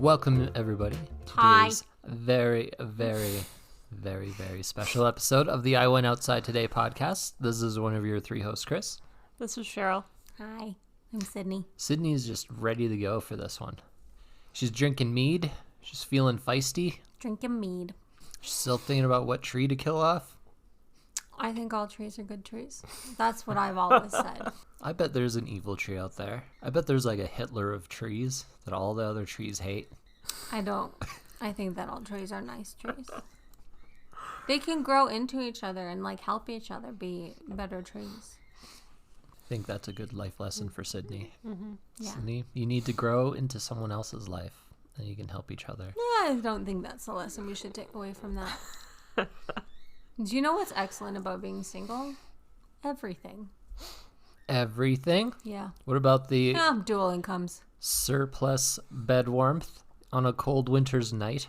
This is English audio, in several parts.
Welcome, everybody, to Hi. today's very, very, very, very special episode of the I Went Outside Today podcast. This is one of your three hosts, Chris. This is Cheryl. Hi, I'm Sydney. Sydney is just ready to go for this one. She's drinking mead. She's feeling feisty. Drinking mead. She's still thinking about what tree to kill off. I think all trees are good trees. That's what I've always said. I bet there's an evil tree out there. I bet there's like a Hitler of trees that all the other trees hate. I don't. I think that all trees are nice trees. They can grow into each other and like help each other be better trees. I think that's a good life lesson for Sydney. Mm-hmm. Yeah. Sydney, you need to grow into someone else's life, and you can help each other. I don't think that's the lesson we should take away from that. Do you know what's excellent about being single? Everything. Everything? Yeah. What about the Dual incomes. surplus bed warmth on a cold winter's night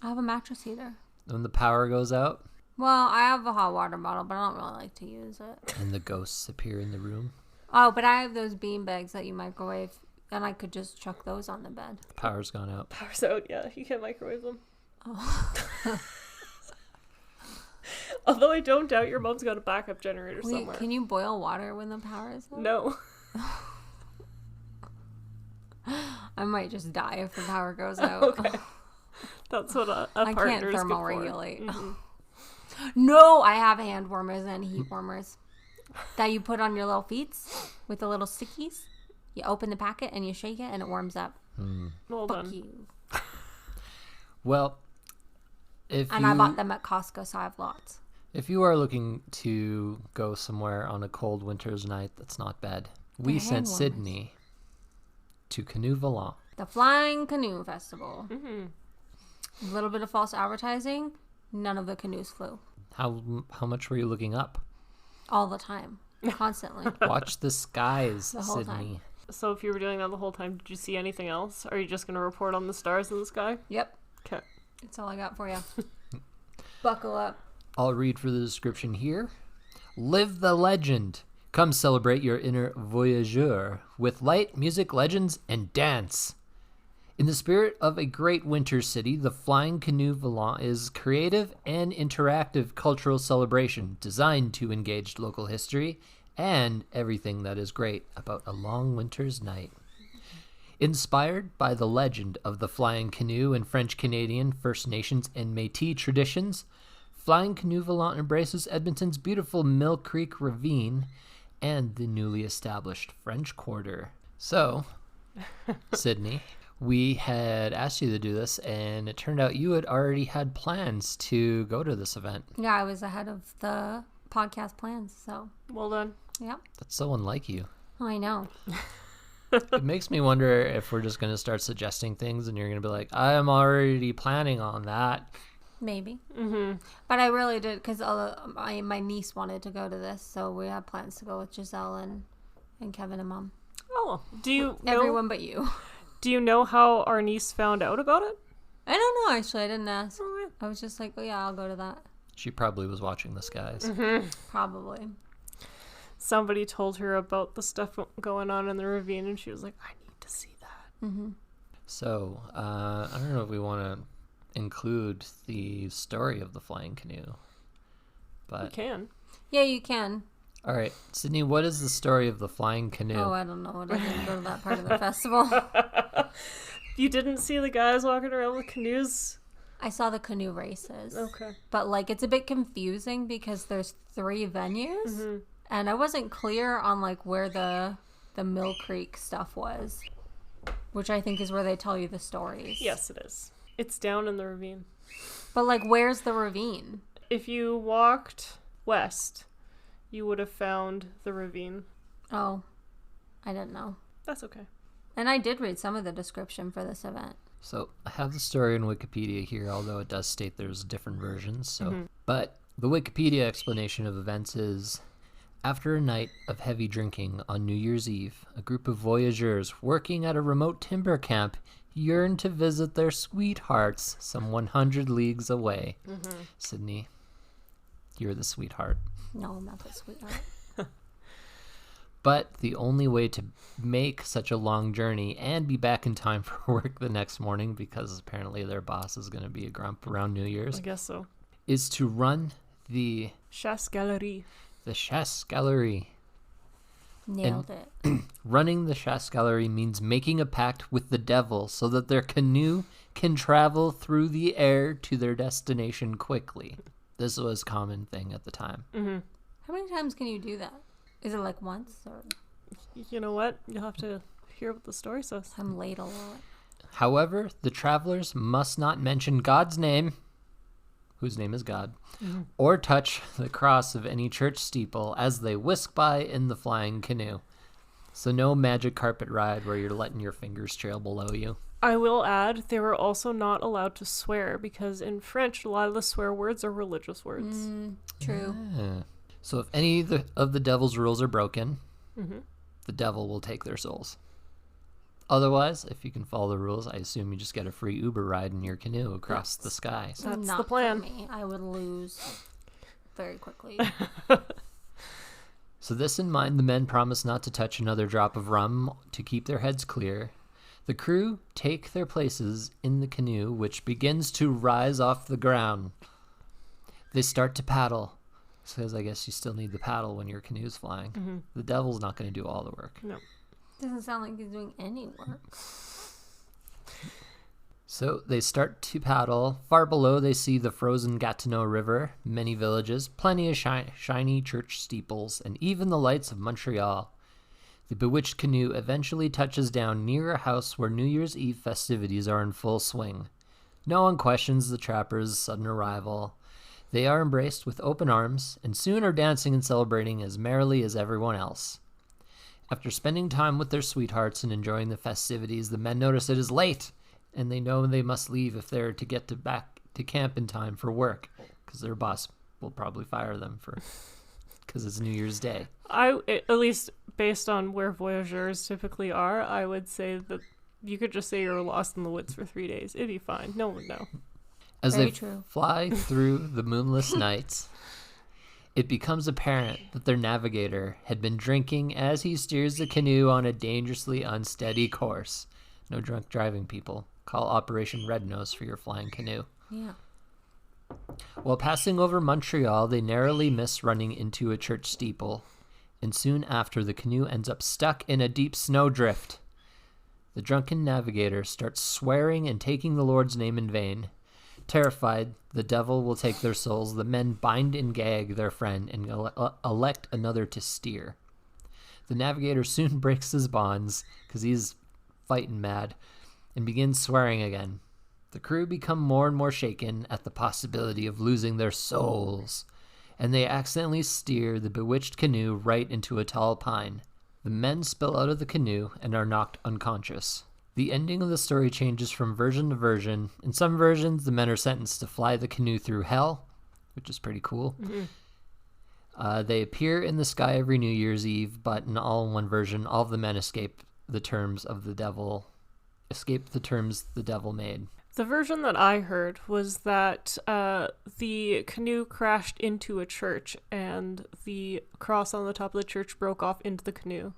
I have a mattress heater. when the power goes out Well, I have a hot water bottle, but I don't really like to use it. and the ghosts appear in the room? Oh, but I have those bean bags that you microwave, and I could just chuck those on the bed. The power's gone out. Power's out, yeah. You can't microwave them. Oh. Although I don't doubt your mom's got a backup generator Wait, somewhere. can you boil water when the power is out? No. I might just die if the power goes out. Okay. That's what a I partner can't is good for. thermoregulate. Mhm. No, I have hand warmers and heat warmers that you put on your little feet with the little stickies. You open the packet and you shake it and it warms up. Well Fuck done. you. Well, if And you, I bought them at Costco, so I have lots. if you are looking to go somewhere on a cold winter's night that's not bad, we They're sent hand warmers. Sydney to Canoe Volant. The Flying Canoe Festival. Mm-hmm. A little bit of false advertising. None of the canoes flew. How much were you looking up? All the time. Constantly. Watch the skies, The whole Sydney. time. So if you were doing that the whole time, did you see anything else? Are you just going to report on the stars in the sky? Yep. Okay. That's all I got for you. Buckle up. I'll read for the description here. Live the legend. Come celebrate your inner voyageur with light, music, legends, and dance. In the spirit of a great winter city, the Flying Canoe Volant is creative and interactive cultural celebration designed to engage local history and everything that is great about a long winter's night. Inspired by the legend of the Flying Canoe and French-Canadian, First Nations, and Métis traditions, Flying Canoe Volant embraces Edmonton's beautiful Mill Creek Ravine and the newly established French Quarter. So, Sydney, we had asked you to do this, and it turned out you had already had plans to go to this event. Yeah, I was ahead of the podcast plans, so Well done. yeah. That's so unlike you. I know. It makes me wonder if we're just going to start suggesting things, and you're going to be like, I'm already planning on that. Maybe. Mm-hmm. But I really did, because my niece wanted to go to this, so we had plans to go with Giselle and Kevin and Mom. Oh, do you know, Everyone but you. do you know how our niece found out about it? I don't know, actually. I didn't ask. Oh, I was just like, oh yeah, I'll go to that. She probably was watching the skies. Mm-hmm. Probably. Somebody told her about the stuff going on in the ravine, and she was like, I need to see that. Mm-hmm. So, I don't know if we want to include the story of the Flying Canoe. You But, can. Yeah, you can. all right, Sydney, what is the story of the Flying Canoe? Oh, I don't know. I didn't go to that part of the festival. You didn't see the guys walking around with canoes? I saw the canoe races. Okay. But, like, it's a bit confusing because there's 3 venues. Mm-hmm. And I wasn't clear on, like, where the Mill Creek stuff was. Which I think is where they tell you the stories. Yes, it is. It's down in the ravine. But, like, where's the ravine? If you walked west, you would have found the ravine. Oh, I didn't know. That's okay. And I did read some of the description for this event. So I have the story in Wikipedia here, although it does state there's different versions. So, But the Wikipedia explanation of events is, after a night of heavy drinking on New Year's Eve, a group of voyageurs working at a remote timber camp yearned to visit their sweethearts some 100 leagues away. Sydney, you're the sweetheart. No, I'm not the sweetheart. But the only way to make such a long journey and be back in time for work the next morning, because apparently their boss is going to be a grump around New Year's, I guess so. is to run the Chasse Galerie. chasse galerie. Nailed it. Running the chasse galerie means making a pact with the devil so that their canoe can travel through the air to their destination quickly. This was a common thing at the time. Mm-hmm. How many times can you do that? Is it like once or? You know what? You'll have to hear what the story says. I'm late a lot. However, the travelers must not mention God's name, whose name is God, or touch the cross of any church steeple as they whisk by in the flying canoe. So no magic carpet ride where you're letting your fingers trail below you. I will add, they were also not allowed to swear because in French, a lot of the swear words are religious words. True. Yeah. So if any of the devil's rules are broken, the devil will take their souls. Otherwise, if you can follow the rules, I assume you just get a free Uber ride in your canoe across the sky. That's Not the plan. For me. I would lose very quickly. So this in mind, the men promise not to touch another drop of rum to keep their heads clear. The crew take their places in the canoe, which begins to rise off the ground. They start to paddle, because I guess you still need the paddle when your canoe's flying. The devil's not going to do all the work. No. Doesn't sound like he's doing any work. So they start to paddle. Far below, they see the frozen Gatineau River, many villages, plenty of shiny church steeples, and even the lights of Montreal. The bewitched canoe eventually touches down near a house where New Year's Eve festivities are in full swing. No one questions the trappers' sudden arrival. They are embraced with open arms, and soon are dancing and celebrating as merrily as everyone else. After spending time with their sweethearts and enjoying the festivities, the men notice it is late, and they know they must leave if they're to get back to camp in time for work, because their boss will probably fire them because it's New Year's Day. At least based on where voyageurs typically are, I would say that you could just say you're lost in the woods for 3 days. It'd be fine. No one would know. As Very they true. fly through the moonless nights, it becomes apparent that their navigator had been drinking as he steers the canoe on a dangerously unsteady course. No drunk driving, people. Call Operation Red Nose for your flying canoe. Yeah. While passing over Montreal, they narrowly miss running into a church steeple, and soon after, the canoe ends up stuck in a deep snowdrift. The drunken navigator starts swearing and taking the Lord's name in vain. Terrified, the devil will take their souls. The men bind and gag their friend and elect another to steer. The navigator soon breaks his bonds, because he's fighting mad, and begins swearing again. The crew become more and more shaken at the possibility of losing their souls, and they accidentally steer the bewitched canoe right into a tall pine. The men spill out of the canoe and are knocked unconscious. The ending of the story changes from version to version. In some versions, the men are sentenced to fly the canoe through hell, which is pretty cool. They appear in the sky every New Year's Eve, but in one version, all of the men escape the terms the devil made. The version that I heard was that the canoe crashed into a church and the cross on the top of the church broke off into the canoe.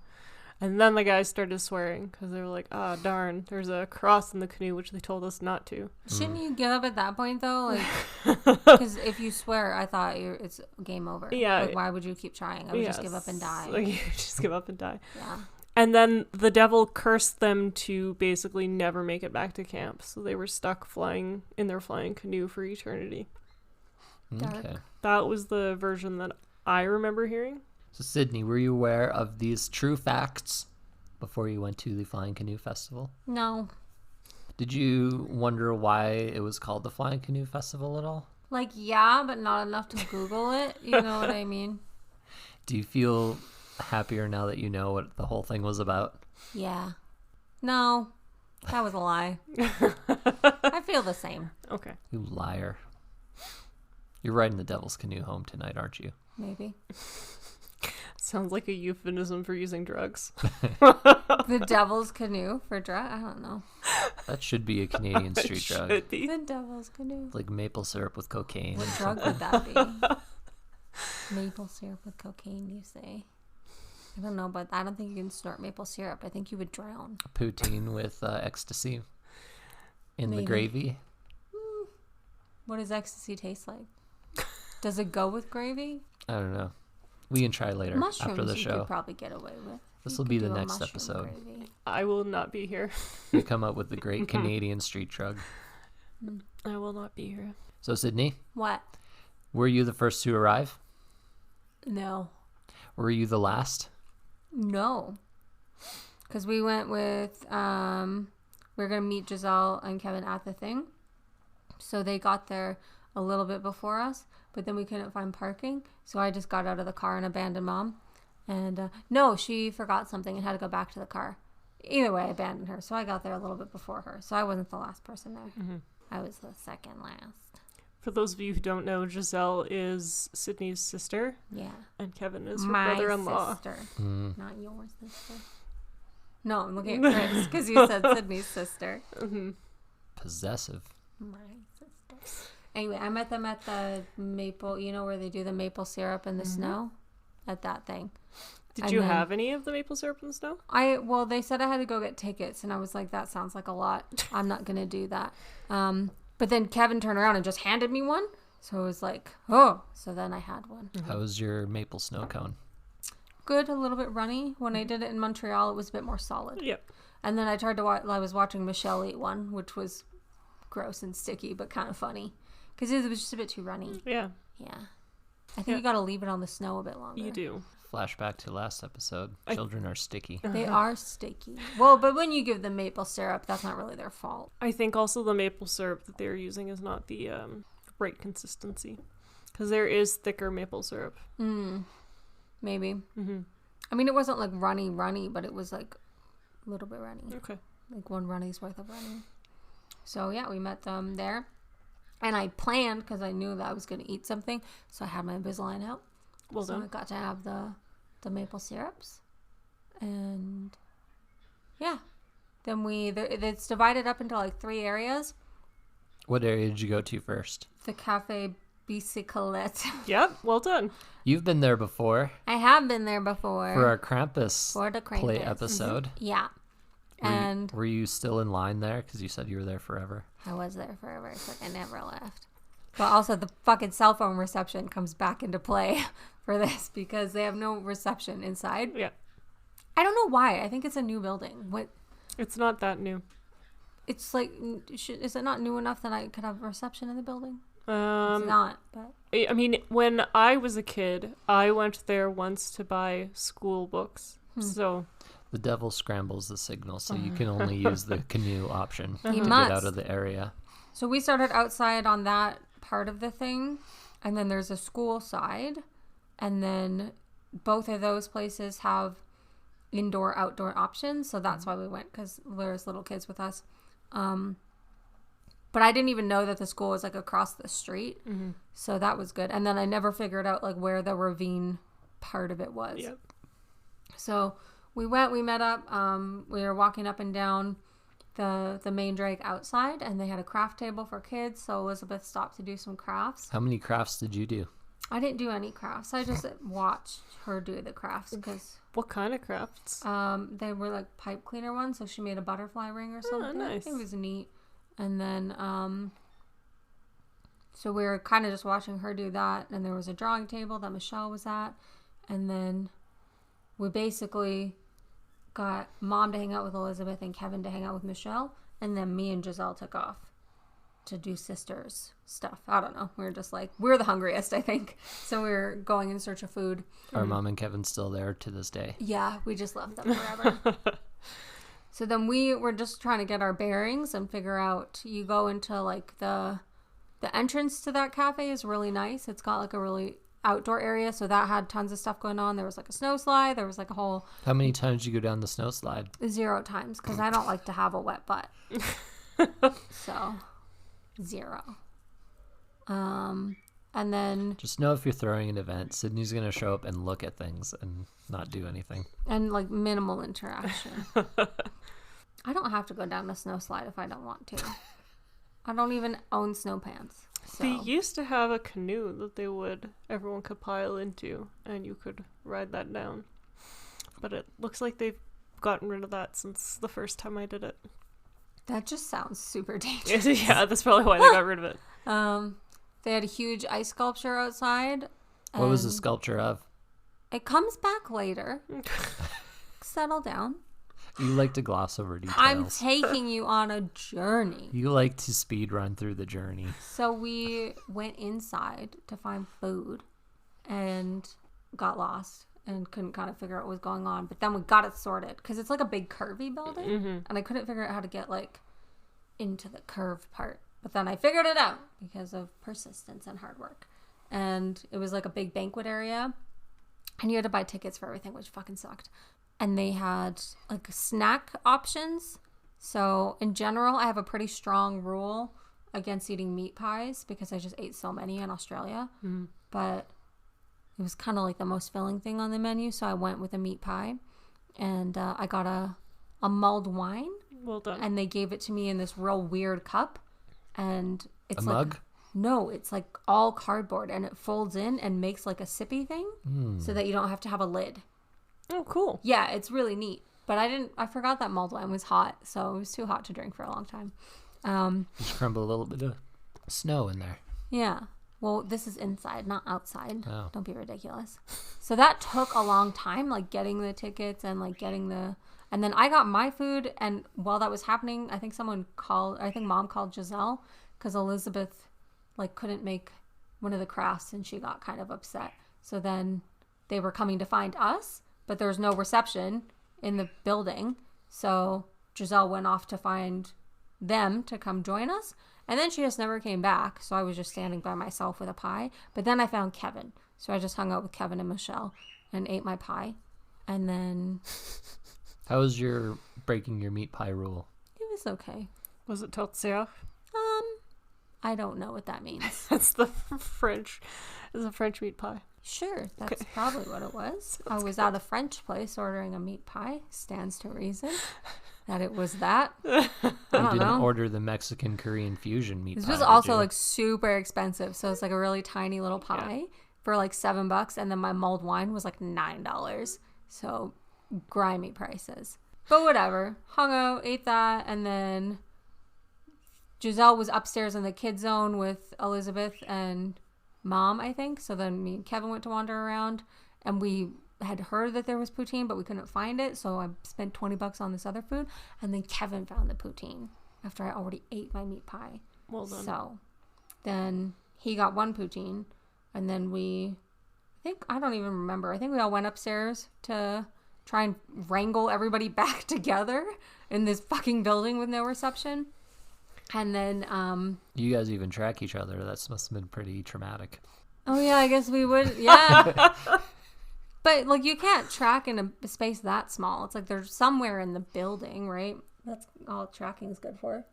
And then the guys started swearing because they were like, darn, there's a cross in the canoe, which they told us not to. Shouldn't you give up at that point, though? Because if you swear, I thought it's game over. Yeah. Like, why would you keep trying? I would just give up and die. Like, you just give up and die. Yeah. And then the devil cursed them to basically never make it back to camp. So they were stuck flying in their flying canoe for eternity. Dark. Okay. That was the version that I remember hearing. So, Sydney, were you aware of these true facts before you went to the Flying Canoe Festival? No. Did you wonder why it was called the Flying Canoe Festival at all? Like, yeah, but not enough to Google it. You know what I mean? Do you feel happier now that you know what the whole thing was about? Yeah. No. That was a lie. I feel the same. Okay. You liar. You're riding the devil's canoe home tonight, aren't you? Maybe. Sounds like a euphemism for using drugs. The devil's canoe for drug? I don't know. That should be a Canadian street drug. Should be. The devil's canoe. Like maple syrup with cocaine. What drug would that be? Maple syrup with cocaine, you say? I don't know, but I don't think you can snort maple syrup. I think you would drown. Poutine with ecstasy in the Maybe. gravy. What does ecstasy taste like? Does it go with gravy? I don't know. We can try later Mushrooms after the you show. could probably get away with. This You will could be do the a next mushroom episode. gravy. I will not be here. We come up with the great Canadian street drug. I will not be here. So, Sydney, What? were you the first to arrive? No. Were you the last? No. Because we went with, we were going to meet Giselle and Kevin at the thing. So they got there a little bit before us, but then we couldn't find parking. So I just got out of the car and abandoned Mom. And no, she forgot something and had to go back to the car. Either way, I abandoned her. So I got there a little bit before her. So I wasn't the last person there. Mm-hmm. I was the second last. For those of you who don't know, Giselle is Sydney's sister, Yeah. and Kevin is her My brother-in-law. sister. Mm. Not your sister. No, I'm looking at Chris because you said Sydney's sister. Mm-hmm. Possessive. My sister. Anyway, I met them at the maple, where they do the maple syrup and the snow at that thing. Did And you then- have any of the maple syrup and snow? Well, they said I had to go get tickets, and I was like, that sounds like a lot. I'm not going to do that. But then Kevin turned around and just handed me one. So I was like, oh. So then I had one. How was your maple snow cone? Good, a little bit runny. When I did it in Montreal, it was a bit more solid. Yep. And then I tried to I was watching Michelle eat one, which was gross and sticky, but kind of funny. Because it was just a bit too runny. Yeah, Yeah. I think you got to leave it on the snow a bit longer. you do. Flashback to last episode. Children are sticky. They are sticky. Well, but when you give them maple syrup, that's not really their fault. I think also the maple syrup that they're using is not the right consistency. Because there is thicker maple syrup. Maybe. Mm-hmm. I mean, it wasn't like runny, but it was like a little bit runny. Okay. Like one runny's worth of runny. So yeah, we met them there. And I planned, because I knew that I was going to eat something, so I had my Invisalign out. Well so done. I got to have the maple syrups. And yeah. Then it's divided up into like 3 areas. What area did you go to first? The Cafe Bicyclette. Yep, well done. You've been there before I have been there before. for our Krampus For the play Krampus. episode. Yeah. And Were you still in line there? Because you said you were there forever. I was there forever. It's like I never left. But also the fucking cell phone reception comes back into play for this because they have no reception inside. Yeah. I don't know why. I think it's a new building. What? It's not that new. It's like, is it not new enough that I could have reception in the building? It's Um, not, but I mean, when I was a kid, I went there once to buy school books. So, The devil scrambles the signal, so you can only use the canoe option to get must. out of the area. So we started outside on that part of the thing, and then there's a school side, and then both of those places have indoor outdoor options, so that's why we went, because there's little kids with us. But I didn't even know that the school was like across the street, so that was good. And then I never figured out like where the ravine part of it was. yep. So we met up, we were walking up and down the main drag outside, and they had a craft table for kids, so Elizabeth stopped to do some crafts. How many crafts did you do? I didn't do any crafts. I just watched her do the crafts because What kind of crafts? they were like pipe cleaner ones, so she made a butterfly ring or something. nice. It was neat. And then so we were kind of just watching her do that, and there was a drawing table that Michelle was at, and then we basically got Mom to hang out with Elizabeth and Kevin to hang out with Michelle, and then me and Giselle took off to do sisters stuff. I don't know. We were just like, we're the hungriest, I think. So we were going in search of food. Are Mom and Kevin still there to this day? Yeah, we just left them forever. So then we were just trying to get our bearings and figure out, you go into like the entrance to that cafe is really nice. It's got like a really outdoor area, so that had tons of stuff going on. There was like a snow slide. There was like a whole How many times did you go down the snow slide? 0 times because I don't like to have a wet butt. So 0. And then Just know if you're throwing an event, Sydney's going to show up and look at things and not do anything. and like minimal interaction. I don't have to go down the snow slide if I don't want to. I don't even own snow pants. So. They used to have a canoe that everyone could pile into, and you could ride that down. But it looks like they've gotten rid of that since the first time I did it. That just sounds super dangerous. Yeah, that's probably why they got rid of it. They had a huge ice sculpture outside. What was the sculpture of? It comes back later. Settle down. You like to gloss over details. I'm taking you on a journey. You like to speed run through the journey. So we went inside to find food and got lost and couldn't kind of figure out what was going on. But then we got it sorted because it's like a big curvy building. And I couldn't figure out how to get like into the curved part. But then I figured it out because of persistence and hard work. And it was like a big banquet area. And you had to buy tickets for everything, which fucking sucked. And they had like snack options. So in general, I have a pretty strong rule against eating meat pies because I just ate so many in Australia. But it was kind of like the most filling thing on the menu. So I went with a meat pie. And I got a mulled wine. Well done. And they gave it to me in this real weird cup. And it's a mug? No, it's like all cardboard and it folds in and makes like a sippy thing so that you don't have to have a lid. Oh, cool. Yeah, it's really neat. But I forgot that mulled wine was hot, so it was too hot to drink for a long time. Just crumble a little bit of snow in there. Yeah. Well, this is inside, not outside. Oh. Don't be ridiculous. So that took a long time, like getting the tickets and like getting and then I got my food, and while that was happening, I think Mom called Giselle because Elizabeth like couldn't make one of the crafts and she got kind of upset. So then they were coming to find us, but there was no reception in the building. So Giselle went off to find them to come join us. And then she just never came back. So I was just standing by myself with a pie. But then I found Kevin. So I just hung out with Kevin and Michelle and ate my pie. And then... How was your breaking your meat pie rule? It was okay. Was it tortilla? I don't know what that means. That's the French. It's a French meat pie. Sure, that's probably what it was. I was at a French place ordering a meat pie. Stands to reason that it was that. I don't didn't know. order the Mexican Korean fusion meat pie. This was also like super expensive. So it's like a really tiny little pie for like $7. And then my mulled wine was like $9. So grimy prices. But whatever. Hung out, ate that, and then Giselle was upstairs in the kids zone with Elizabeth and Mom, I think. So then me and Kevin went to wander around, and we had heard that there was poutine, but we couldn't find it. So I spent $20 on this other food, and then Kevin found the poutine after I already ate my meat pie. Well done. So then he got one poutine, and then I don't even remember. I think we all went upstairs to try and wrangle everybody back together in this fucking building with no reception. And then you guys even track each other. That must have been pretty traumatic. Oh yeah, I guess we would. Yeah. But like you can't track in a space that small. It's like they're somewhere in the building, right? That's all tracking is good for.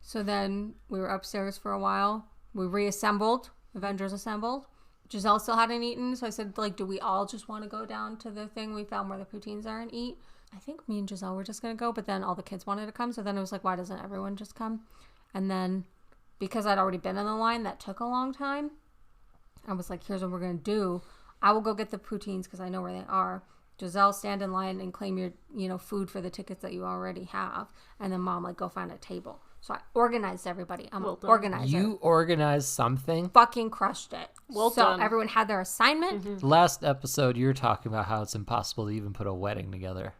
So then we were upstairs for a while. We reassembled. Avengers assembled. Giselle still hadn't eaten, so I said, like, do we all just want to go down to the thing we found where the poutines are and eat? I think me and Giselle were just going to go, but then all the kids wanted to come, so then it was like, why doesn't everyone just come? And then, because I'd already been in the line, that took a long time. I was like, here's what we're going to do. I will go get the poutines because I know where they are. Giselle, stand in line and claim your, food for the tickets that you already have. And then Mom, like, go find a table. So I organized everybody. I'm an organizer. You organized something? Fucking crushed it. Well so done. Everyone had their assignment. Mm-hmm. Last episode, you were talking about how it's impossible to even put a wedding together.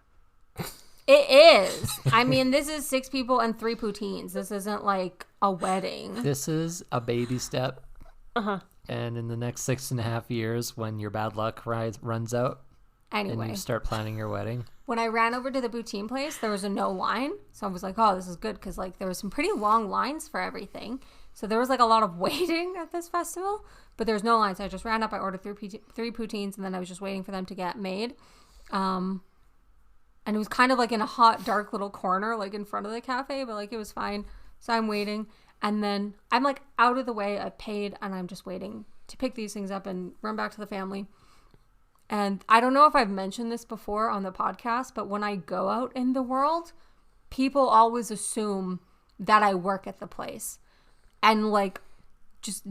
It is. I mean, this is 6 people and 3 poutines. This isn't like a wedding. This is a baby step. Uh-huh. And in the next 6.5 years, when your bad luck runs out, Anyway, and you start planning your wedding. When I ran over to the poutine place, there was a no line. So I was like, oh, this is good because like there was some pretty long lines for everything. So there was like a lot of waiting at this festival, but there was no line. So I just ran up, I ordered 3 poutines, and then I was just waiting for them to get made. And it was kind of like in a hot, dark little corner, like in front of the cafe, but like it was fine. So I'm waiting. And then I'm like out of the way. I paid and I'm just waiting to pick these things up and run back to the family. And I don't know if I've mentioned this before on the podcast, but when I go out in the world, people always assume that I work at the place. And like, just,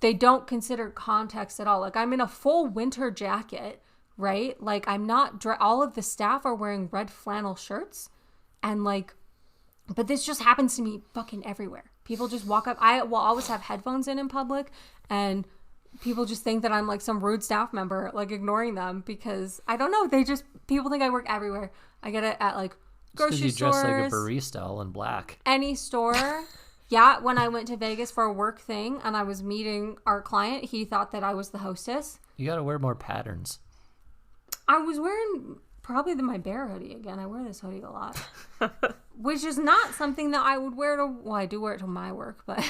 they don't consider context at all. Like I'm in a full winter jacket, right? Like, I'm not, all of the staff are wearing red flannel shirts. And like, but this just happens to me fucking everywhere. People just walk up. I will always have headphones in public, and people just think that I'm like some rude staff member, like ignoring them because I don't know. People think I work everywhere. I get it at like grocery stores. You dress like a barista all in black. Any store. Yeah, when I went to Vegas for a work thing and I was meeting our client, he thought that I was the hostess. You got to wear more patterns. I was wearing probably my bear hoodie again. I wear this hoodie a lot. Which is not something that I would wear to... Well, I do wear it to my work, but...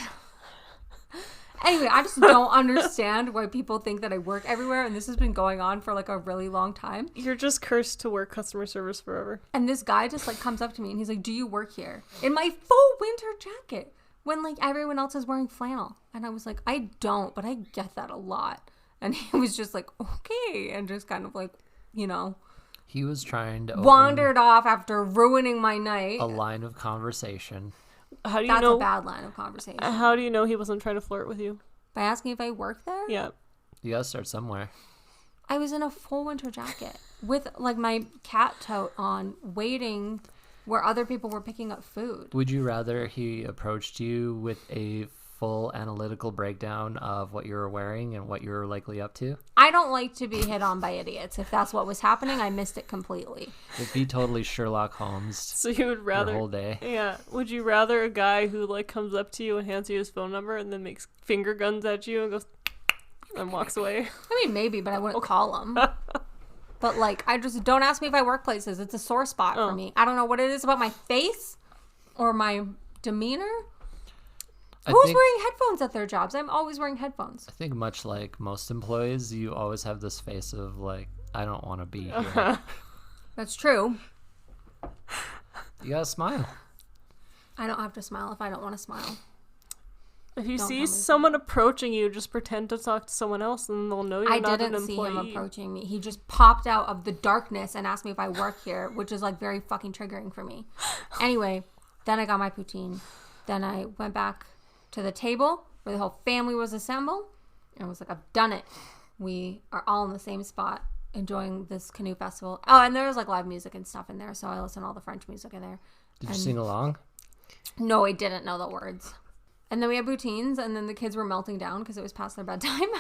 Anyway, I just don't understand why people think that I work everywhere, and this has been going on for like a really long time. You're just cursed to work customer service forever. And this guy just like comes up to me and he's like, "Do you work here?" In my full winter jacket, when like everyone else is wearing flannel. And I was like, "I don't, but I get that a lot." And he was just like, "Okay," and just kind of like, you know... He was trying to wandered off after ruining my night. A line of conversation. How do you That's know? A bad line of conversation. How do you know he wasn't trying to flirt with you? By asking if I work there? Yeah. You gotta start somewhere. I was in a full winter jacket with like my cat tote on, waiting where other people were picking up food. Would you rather he approached you with a full analytical breakdown of what you were wearing and what you were likely up to? I don't like to be hit on by idiots. If that's what was happening, I missed it completely. It'd be totally Sherlock Holmes. So you would rather your whole day. Yeah. Would you rather a guy who like comes up to you and hands you his phone number and then makes finger guns at you and goes and walks away? I mean, maybe, but I wouldn't call him. But like, I just don't ask me if I work places. It's a sore spot for me. I don't know what it is about my face or my demeanor. Who's wearing headphones at their jobs? I'm always wearing headphones. I think much like most employees, you always have this face of like, I don't want to be here. That's true. You gotta smile. I don't have to smile if I don't want to smile. If you see someone approaching you, just pretend to talk to someone else and they'll know you're not an employee. I didn't see him approaching me. He just popped out of the darkness and asked me if I work here, which is like very fucking triggering for me. Anyway, then I got my poutine. Then I went back to the table where the whole family was assembled, and I was like, I've done it. We are all in the same spot enjoying this canoe festival. Oh, and there was like live music and stuff in there, so I listened to all the French music in there. Did you sing along? No, I didn't know the words. And then we had poutines, and then the kids were melting down because it was past their bedtime.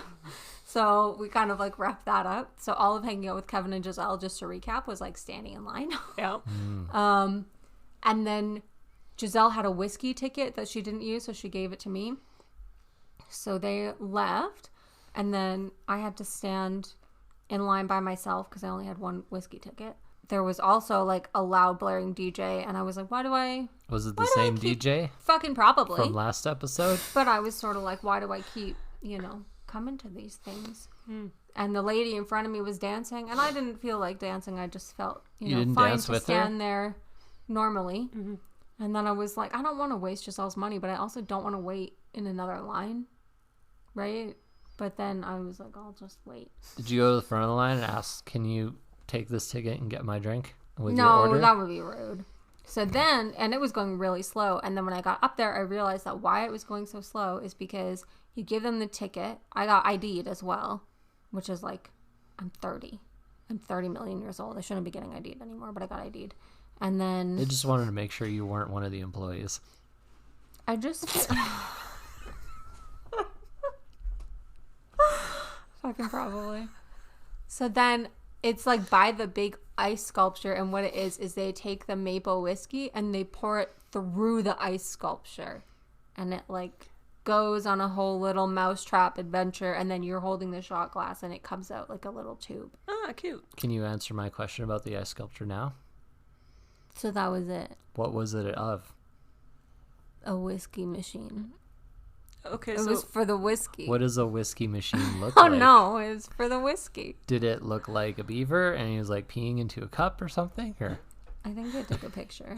So we kind of like wrapped that up. So all of hanging out with Kevin and Giselle, just to recap, was like standing in line. Yeah. And then Giselle had a whiskey ticket that she didn't use, so she gave it to me. So they left, and then I had to stand in line by myself because I only had one whiskey ticket. There was also like a loud blaring DJ, and I was like, was it the same DJ? Fucking probably. From last episode? But I was sort of like, why do I keep, coming to these things? And the lady in front of me was dancing, and I didn't feel like dancing. I just felt, you didn't fine dance to with stand her? There normally. Mm-hmm. And then I was like, I don't want to waste Giselle's money, but I also don't want to wait in another line, right? But then I was like, I'll just wait. Did you go to the front of the line and ask, can you take this ticket and get my drink with your No, order? that would be rude. So then, and it was going really slow. And then when I got up there, I realized that why it was going so slow is because you give them the ticket. I got ID'd as well, which is like, I'm 30. I'm 30 million years old. I shouldn't be getting ID'd anymore, but I got ID'd. And then... They just wanted to make sure you weren't one of the employees. I just... Fucking probably. So then it's like by the big ice sculpture, and what it is they take the maple whiskey and they pour it through the ice sculpture, and it like goes on a whole little mousetrap adventure, and then you're holding the shot glass and it comes out like a little tube. Ah, cute. Can you answer my question about the ice sculpture now? So that was it. What was it of? A whiskey machine. Okay, it was for the whiskey. What does a whiskey machine look like? Oh no, it was for the whiskey. Did it look like a beaver and he was like peeing into a cup or something? Or I think I took a picture.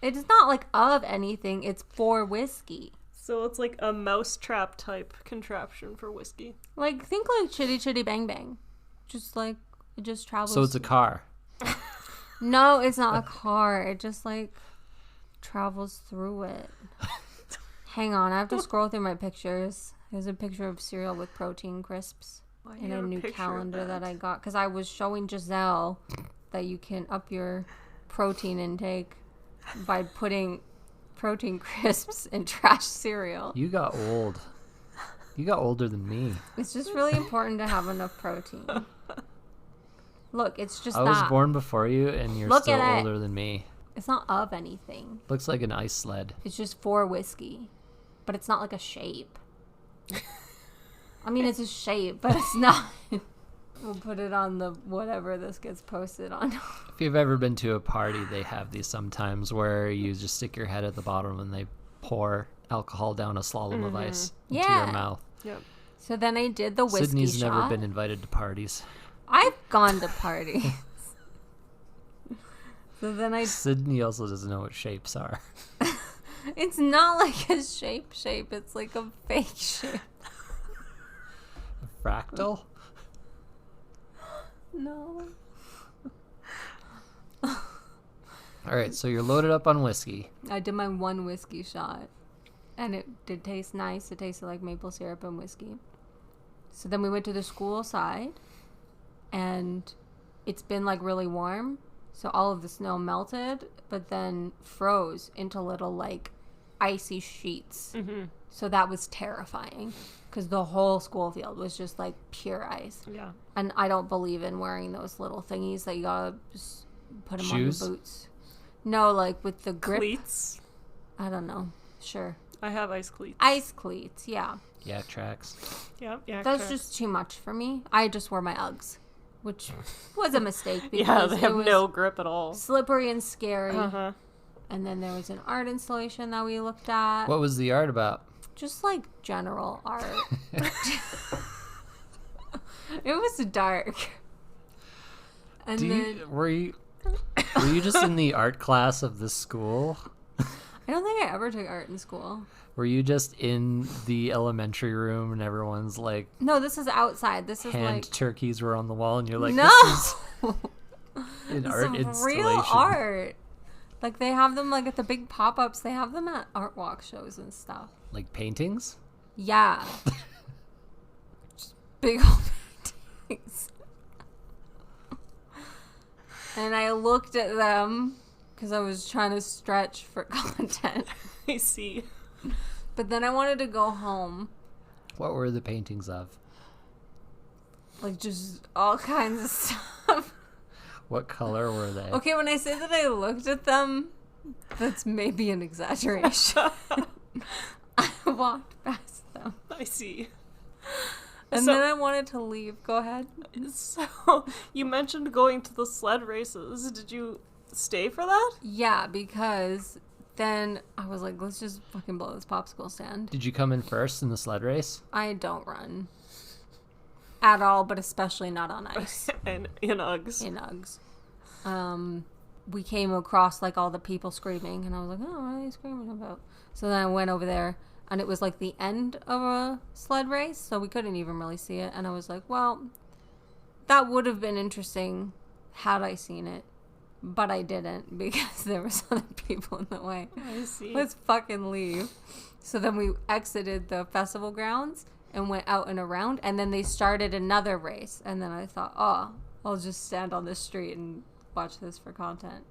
It's not like of anything, it's for whiskey. So it's like a mousetrap type contraption for whiskey. Like, think like Chitty Chitty Bang Bang. Just like, it just travels. So it's a car. No, it's not a car. It just like travels through it. Hang on, I have to scroll through my pictures. There's a picture of cereal with protein crisps. in a new calendar that I got. Because I was showing Giselle that you can up your protein intake by putting protein crisps in trash cereal. You got old. You got older than me. It's just really important to have enough protein. Look, it's just I was born before you, and you're still older than me. It's not of anything. Looks like an ice sled. It's just for whiskey. But it's not like a shape. I mean, it's a shape, but it's not. We'll put it on the whatever this gets posted on. If you've ever been to a party, they have these sometimes where you just stick your head at the bottom and they pour alcohol down a slalom of ice into your mouth. Yep. So then I did the whiskey Sydney's shot. never been invited to parties. I've gone to parties. So then Sydney also doesn't know what shapes are. It's not like a shape. It's like a fake shape. A fractal? No. All right, so you're loaded up on whiskey. I did my one whiskey shot. And it did taste nice. It tasted like maple syrup and whiskey. So then we went to the school side. And it's been like really warm. So all of the snow melted. But then froze into little like icy sheets. Mm-hmm. So that was terrifying. Because the whole school field was just like pure ice. Yeah. And I don't believe in wearing those little thingies that you gotta just put them Shoes? on your boots. No, like with the grip. Cleats? I don't know. Sure. I have ice cleats. Ice cleats, yeah. Yak tracks. Yeah. That's just too much for me. I just wore my Uggs, which was a mistake because yeah, they have it was no grip at all. slippery and scary. Uh-huh. And then there was an art installation that we looked at. What was the art about? Just like general art. It was dark. And Were you just in the art class of this school? I don't think I ever took art in school. Were you just in the elementary room and everyone's like, No, this is outside. This is hand like turkeys were on the wall and you're like, no, this is an art installation. Real art. Like they have them like at the big pop-ups. They have them at art walk shows and stuff. Like paintings? Yeah. Just big old paintings. And I looked at them because I was trying to stretch for content. I see. But then I wanted to go home. What were the paintings of? Like just all kinds of stuff. What color were they? Okay, when I say that I looked at them, that's maybe an exaggeration. I walked past them. I see. And then I wanted to leave. Go ahead. So, you mentioned going to the sled races. Did you stay for that? Yeah, because then I was like, let's just fucking blow this popsicle stand. Did you come in first in the sled race? I don't run. At all, but especially not on ice. And in Uggs. In Uggs. We came across like all the people screaming, and I was like, oh, what are they screaming about? So then I went over there, and it was like the end of a sled race, so we couldn't even really see it. And I was like, well, that would have been interesting had I seen it, but I didn't because there was other people in the way. I see. Let's fucking leave. So then we exited the festival grounds and went out and around, and then they started another race. And then I thought, oh, I'll just stand on the street and watch this for content.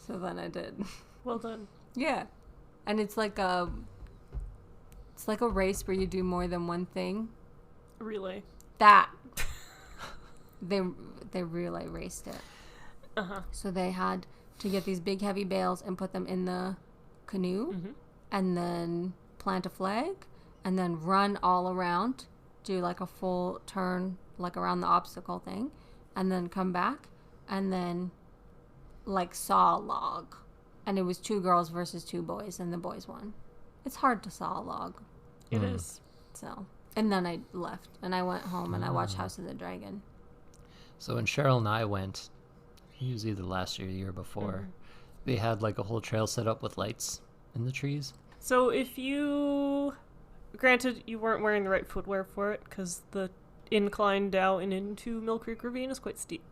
So then I did. Well done. Yeah. And it's like a race where you do more than one thing. Relay. That. They relay raced it. Uh-huh. So they had to get these big heavy bales and put them in the canoe, and then plant a flag, and then run all around, do like a full turn like around the obstacle thing, and then come back, and then like saw a log. And it was 2 girls versus 2 boys, and the boys won. It's hard to saw a log. It is. So, and then I left, and I went home, and I watched House of the Dragon. So when Cheryl and I went, it was either last year or the year before, they had like a whole trail set up with lights in the trees. So if you... Granted, you weren't wearing the right footwear for it, because the incline down and into Mill Creek Ravine is quite steep.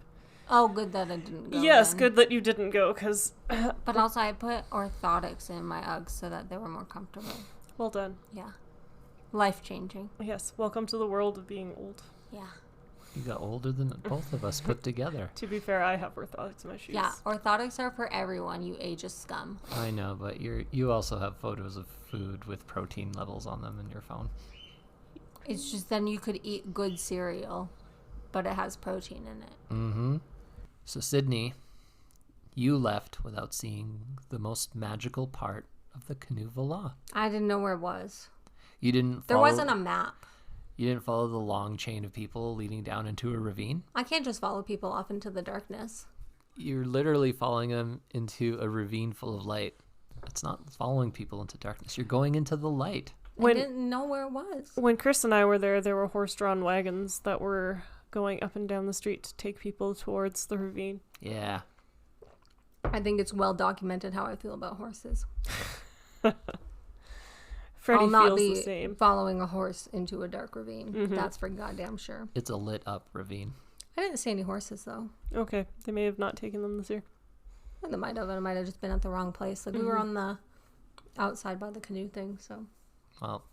Oh, good that I didn't go. Yes, then. good that you didn't go, because... But also I put orthotics in my Uggs so that they were more comfortable. Well done. Yeah. Life-changing. Yes, welcome to the world of being old. Yeah. You got older than both of us put together. To be fair, I have orthotics in my shoes. Yeah, orthotics are for everyone, you ageist scum. I know, but you also have photos of food with protein levels on them in your phone. It's just then you could eat good cereal, but it has protein in it. Mm-hmm. So, Sydney, you left without seeing the most magical part of the Canoe Volant. I didn't know where it was. You didn't There follow, wasn't a map. You didn't follow the long chain of people leading down into a ravine? I can't just follow people off into the darkness. You're literally following them into a ravine full of light. It's not following people into darkness. You're going into the light. I didn't know where it was. When Chris and I were there were horse-drawn wagons that were going up and down the street to take people towards the ravine. Yeah. I think it's well documented how I feel about horses. Freddie I'll not feels be the same. following a horse into a dark ravine. Mm-hmm. That's for goddamn sure. It's a lit up ravine. I didn't see any horses though. Okay, they may have not taken them this year. Well, they might have. I might have just been at the wrong place. Like we were on the outside by the canoe thing. So Well,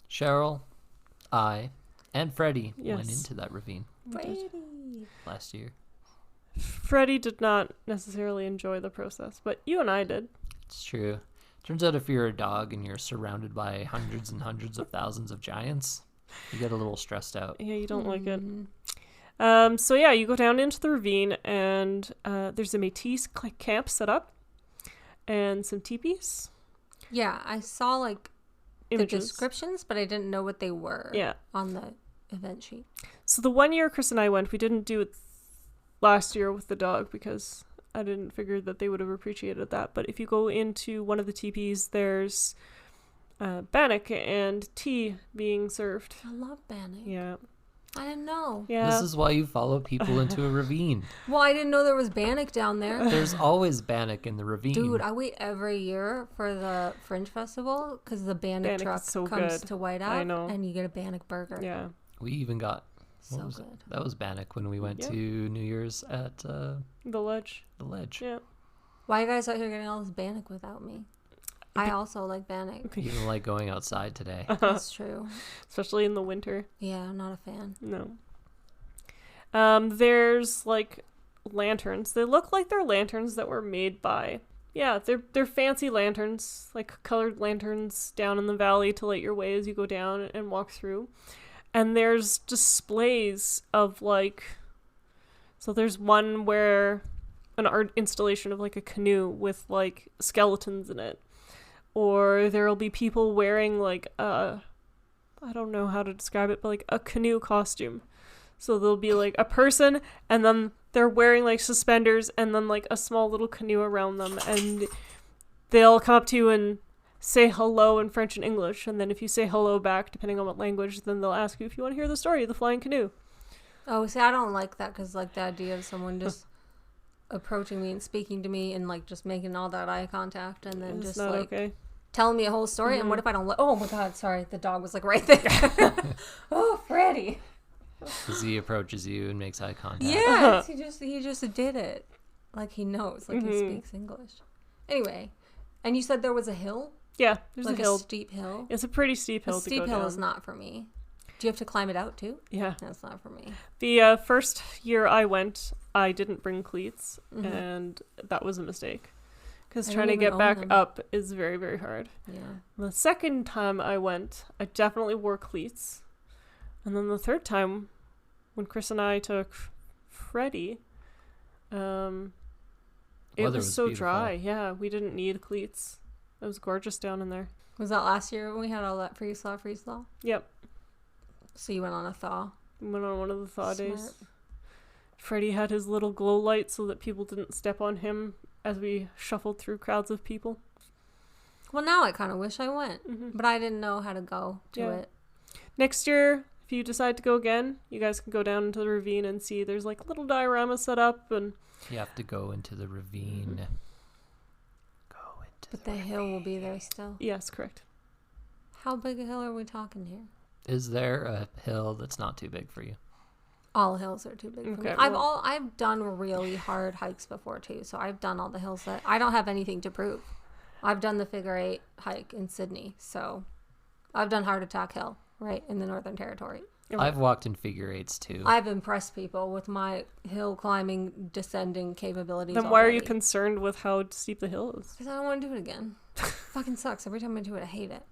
Cheryl, I, and Freddie Yes. went into that ravine Brady. last year. Freddie did not necessarily enjoy the process, but you and I did. It's true. Turns out if you're a dog and you're surrounded by hundreds and hundreds of thousands of giants, you get a little stressed out. Yeah, you don't like it. Mm-hmm. So yeah, you go down into the ravine, and there's a Métis camp set up, and some teepees. Yeah, I saw like Images. the descriptions, but I didn't know what they were. Yeah. On the event sheet. So the one year Chris and I went, we didn't do it last year with the dog because I didn't figure that they would have appreciated that. But if you go into one of the teepees, there's bannock and tea being served. I love bannock. Yeah. I didn't know. Yeah. This is why you follow people into a ravine. Well, I didn't know there was bannock down there. There's always bannock in the ravine. Dude, I wait every year for the Fringe Festival because the bannock Bannock truck is so comes good. to White I Out know. and you get a bannock burger. Yeah. We even got So was good. it? That was bannock when we went Yep. to New Year's at The ledge. the ledge. Yeah. Why are you guys out here getting all this bannock without me? I also like bannock. You didn't like going outside today. That's true. Especially in the winter. Yeah, I'm not a fan. No. There's like lanterns. They look like they're lanterns that were made by. Yeah, they're fancy lanterns, like colored lanterns down in the valley to light your way as you go down and walk through. And there's displays of like, so there's one where an art installation of like a canoe with like skeletons in it. Or there'll be people wearing like I don't know how to describe it, but like a canoe costume. So there'll be like a person and then they're wearing like suspenders and then like a small little canoe around them, and they'll come up to you and say hello in French and English, and then if you say hello back, depending on what language, then they'll ask you if you want to hear the story of the Flying Canoe. Oh, see, I don't like that because like the idea of someone just approaching me and speaking to me and like just making all that eye contact and then It's just not like okay. telling me a whole story. And what if I don't oh my god, sorry, the dog was like right there. Oh, Freddie. As he approaches you and makes eye contact. Yeah, he just did it. Like he knows, like he speaks English. Anyway, and you said there was a hill? Yeah, there's Like a hill. a steep hill? It's a pretty steep hill A to go steep hill down. is not for me. Do you have to climb it out too? Yeah. That's not for me. The first year I went, I didn't bring cleats, and that was a mistake. Because I trying to don't even get back own them. up is very, very hard. Yeah. The second time I went, I definitely wore cleats. And then the third time, when Chris and I took Freddie, it Weather was so beautiful. dry. Yeah, we didn't need cleats. It was gorgeous down in there. Was that last year when we had all that freeze thaw? Yep. So you went on a thaw. We went on one of the thaw days. Smart. Freddie had his little glow light so that people didn't step on him as we shuffled through crowds of people. Well, now I kind of wish I went, but I didn't know how to go to Yeah. it. Next year, if you decide to go again, you guys can go down into the ravine and see there's like little dioramas set up, and You have to go into the ravine. Go into But the hill will be there still. yes, correct. How big a hill are we talking here? Is there a hill that's not too big for you? All hills are too big for me. Okay, I've done really hard hikes before too, so I've done all the hills that I don't have anything to prove. I've done the figure 8 hike in Sydney, so I've done Heart Attack Hill, right in the Northern Territory. I've walked in figure eights too. I've impressed people with my hill climbing, descending capabilities. Then why are you already. concerned with how steep the hill is? Because I don't want to do it again. Fucking sucks. Every time I do it, I hate it.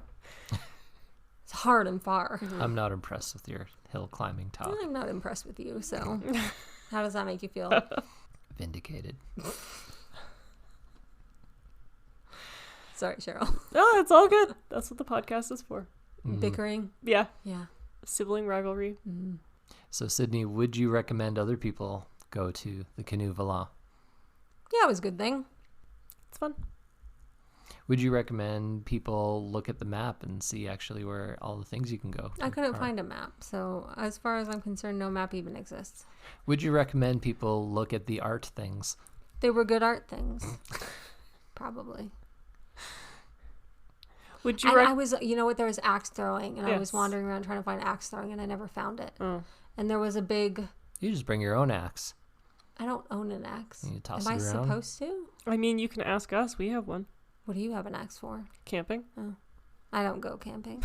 It's hard and far. I'm not impressed with your hill climbing talk. I'm not impressed with you, so how does that make you feel? Vindicated. Sorry, Cheryl. No, it's all good. That's what the podcast is for. Bickering. Yeah. Yeah. Sibling rivalry. So, Sydney, would you recommend other people go to the Canoe Volant? Yeah, it was a good thing. It's fun. Would you recommend people look at the map and see actually where all the things you can go? I couldn't find a map, so as far as I'm concerned, no map even exists. Would you recommend people look at the art things? They were good art things. Probably. Would you? And I was, you know what? There was axe throwing, and I was Yes. wandering around trying to find axe throwing, and I never found it. Oh. And there was a big. You just bring your own axe. I don't own an axe. You toss Am I it around. supposed to? I mean, you can ask us. We have one. What do you have an axe for? Camping. I don't go camping.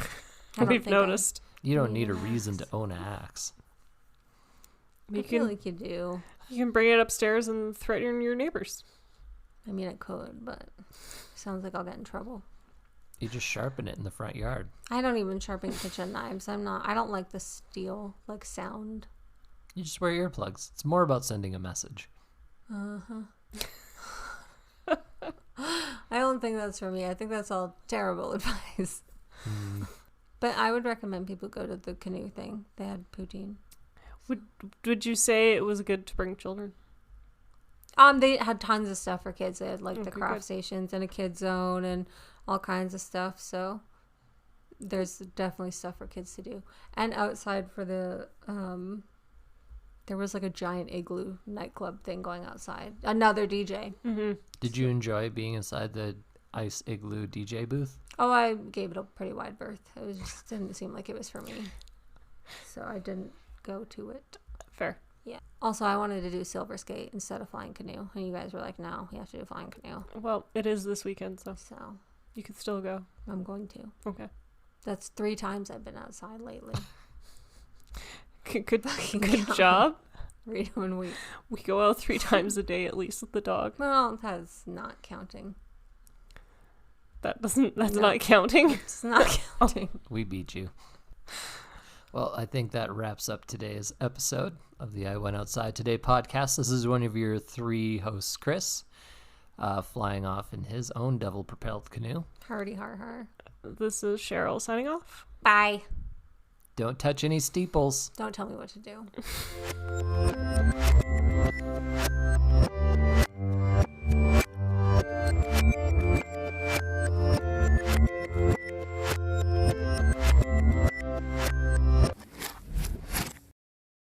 I don't We've think I- noticed. You don't need need a an reason axe. to own an axe. I You feel can like you do. you can bring it upstairs and threaten your neighbors. I mean, I could, but sounds like I'll get in trouble. You just sharpen it in the front yard. I don't even sharpen kitchen knives. I don't like the steel sound. You just wear earplugs. It's more about sending a message. I don't think that's for me. I think that's all terrible advice. But I would recommend people go to the canoe thing. They had poutine. Would you say it was good to bring children? They had tons of stuff for kids. They had the Okay, craft good. stations and a kid zone and all kinds of stuff. So there's definitely stuff for kids to do. And outside for the there was a giant igloo nightclub thing going outside. Another DJ. Mm-hmm. Did you enjoy being inside the Ice Igloo DJ booth? Oh, I gave it a pretty wide berth. It was just didn't seem like it was for me. So I didn't go to it. Fair. Yeah. Also, I wanted to do silver skate instead of flying canoe. And you guys were like, no, you have to do flying canoe. Well, it is this weekend, so So you could still go. I'm going to. Okay. That's 3 times I've been outside lately. Good God. job. Read them and weep. We go out 3 times a day at least with the dog. Well, that's not counting. That's No. not counting. It's not counting. We beat you. Well, I think that wraps up today's episode of the I Went Outside Today podcast. This is one of your 3 hosts, Chris, flying off in his own devil-propelled canoe. Hardy har har. This is Cheryl signing off. Bye. Don't touch any steeples. Don't tell me what to do.